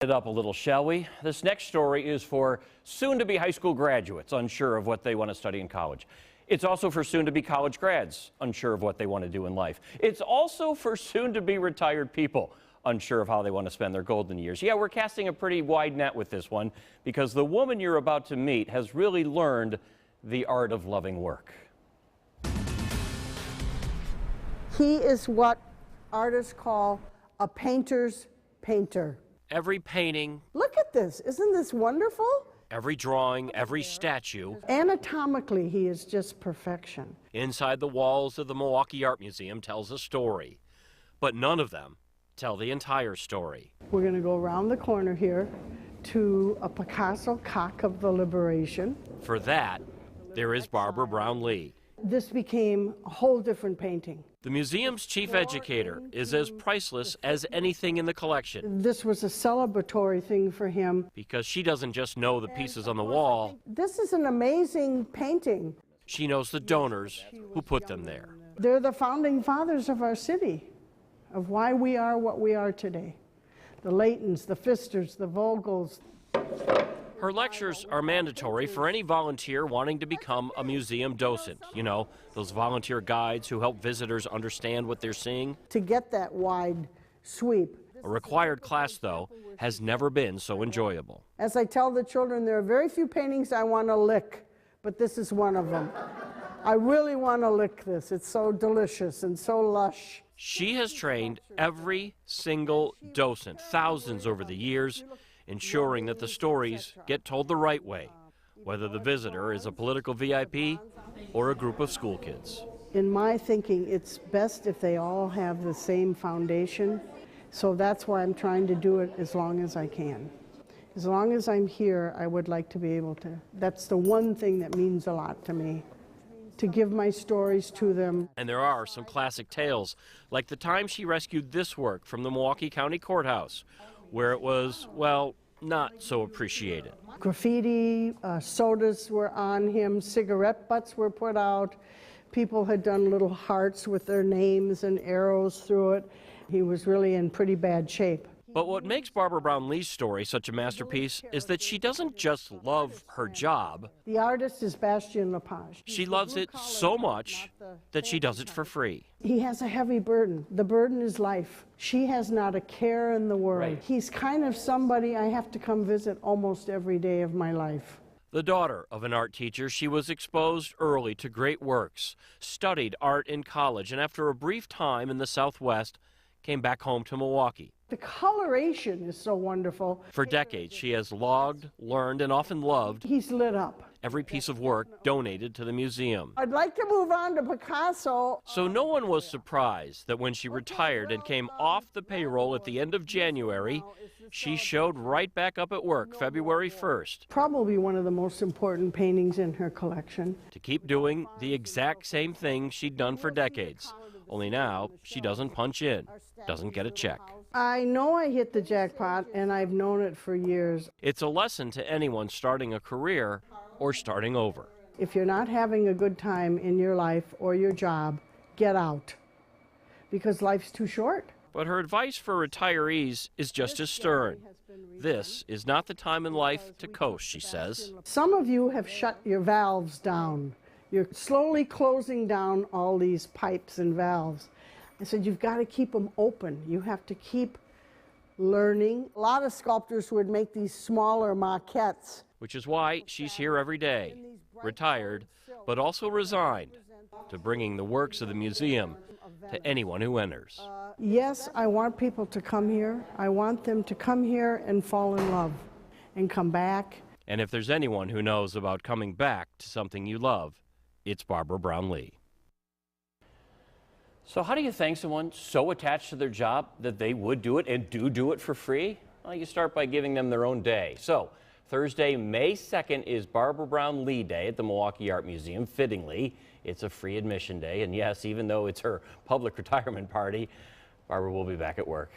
It up a little, shall we? This next story is for soon-to-be high school graduates unsure of what they want to study in college. It's also for soon-to-be college grads unsure of what they want to do in life. It's also for soon-to-be retired people unsure of how they want to spend their golden years. Yeah, we're casting a pretty wide net with this one because the woman you're about to meet has really learned the art of loving work. He is what artists call a painter's painter. Every painting, Look at this. Isn't this wonderful? every drawing, every statue, Anatomically, he is just perfection. inside the walls of the Milwaukee Art Museum tells a story. But none of them tell the entire story. We're going to go around the corner here to a Picasso Cock of the Liberation. For that, there is Barbara Brown-Lee. This became a whole different painting. The museum's chief educator is as priceless as anything in the collection This was a celebratory thing for him. because she doesn't just know the pieces on the wall, This is an amazing painting. she knows the donors who put them there. They're the founding fathers of our city, of why we are what we are today. The Laytons, the Pfisters, the Vogels. Her lectures are mandatory for any volunteer wanting to become a museum docent. You know, those volunteer guides who help visitors understand what they're seeing. To get that wide sweep. A required class, though, has never been so enjoyable. As I tell the children, there are very few paintings I want to lick, but this is one of them. I really want to lick this. It's so delicious and so lush. She has trained every single docent, thousands over the years, ensuring that the stories get told the right way, whether the visitor is a political VIP or a group of school kids. In my thinking, it's best if they all have the same foundation, so that's why I'm trying to do it as long as I can. As long as I'm here, I would like to be able to. That's the one thing that means a lot to me, to give my stories to them. And there are some classic tales, like the time she rescued this work from the Milwaukee County Courthouse, where it was, well, not so appreciated. Graffiti, sodas were on him, cigarette butts were put out. People had done little hearts with their names and arrows through it. He was really in pretty bad shape. But what makes Barbara Brown-Lee's story such a masterpiece is that she doesn't just love her job. The artist is Bastien Lepage. She loves it so much that she does it for free. He has a heavy burden. The burden is life. She has not a care in the world. Right. He's kind of somebody I have to come visit almost every day of my life. The daughter of an art teacher, she was exposed early to great works, studied art in college, and after a brief time in the Southwest, came back home to Milwaukee. The coloration is so wonderful. For decades, she has logged, learned, and often loved He's lit up. every piece of work donated to the museum. I'd like to move on to Picasso. So no one was surprised that when she retired and came off the payroll at the end of January, she showed right back up at work February 1st Probably one of the most important paintings in her collection. to keep doing the exact same thing she'd done for decades. Only now, she doesn't punch in, doesn't get a check. I know I hit the jackpot, and I've known it for years. It's a lesson to anyone starting a career or starting over. If you're not having a good time in your life or your job, get out, because life's too short. But her advice for retirees is just as stern. This is not the time in life to coast, she says. Some of you have shut your valves down. You're slowly closing down all these pipes and valves. I said, you've got to keep them open. You have to keep learning. A lot of sculptors would make these smaller maquettes. Which is why she's here every day, retired, but also resigned to bringing the works of the museum to anyone who enters. Yes, I want people to come here. I want them to come here and fall in love and come back. And if there's anyone who knows about coming back to something you love, it's Barbara Brown-Lee. So how do you thank someone so attached to their job that they would do it and do it for free? Well, you start by giving them their own day. So Thursday, May 2nd is Barbara Brown-Lee Day at the Milwaukee Art Museum. Fittingly, it's a free admission day. And yes, even though it's her public retirement party, Barbara will be back at work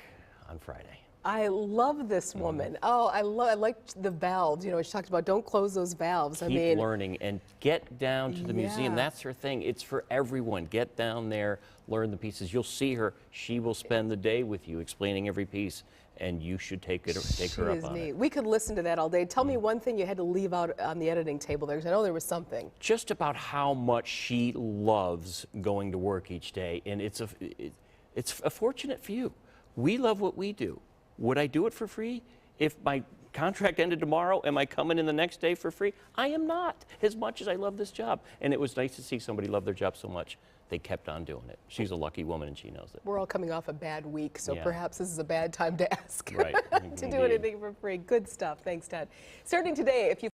on Friday. I love this woman. Oh, I liked the valves. You know, she talked about don't close those valves. I Keep mean, learning and get down to the museum. Yeah. That's her thing. It's for everyone. Get down there, learn the pieces. You'll see her. She will spend the day with you explaining every piece, and you should take her up on it. We could listen to that all day. Tell me one thing you had to leave out on the editing table there, because I know there was something. Just about how much she loves going to work each day, and it's a fortunate few. We love what we do. Would I do it for free? If my contract ended tomorrow, am I coming in the next day for free? I am not, as much as I love this job. And it was nice to see somebody love their job so much. They kept on doing it. She's a lucky woman, and she knows it. We're all coming off a bad week, so Yeah. perhaps this is a bad time to ask Right. to do Indeed. anything for free. Good stuff. Thanks, Ted. Starting today, if you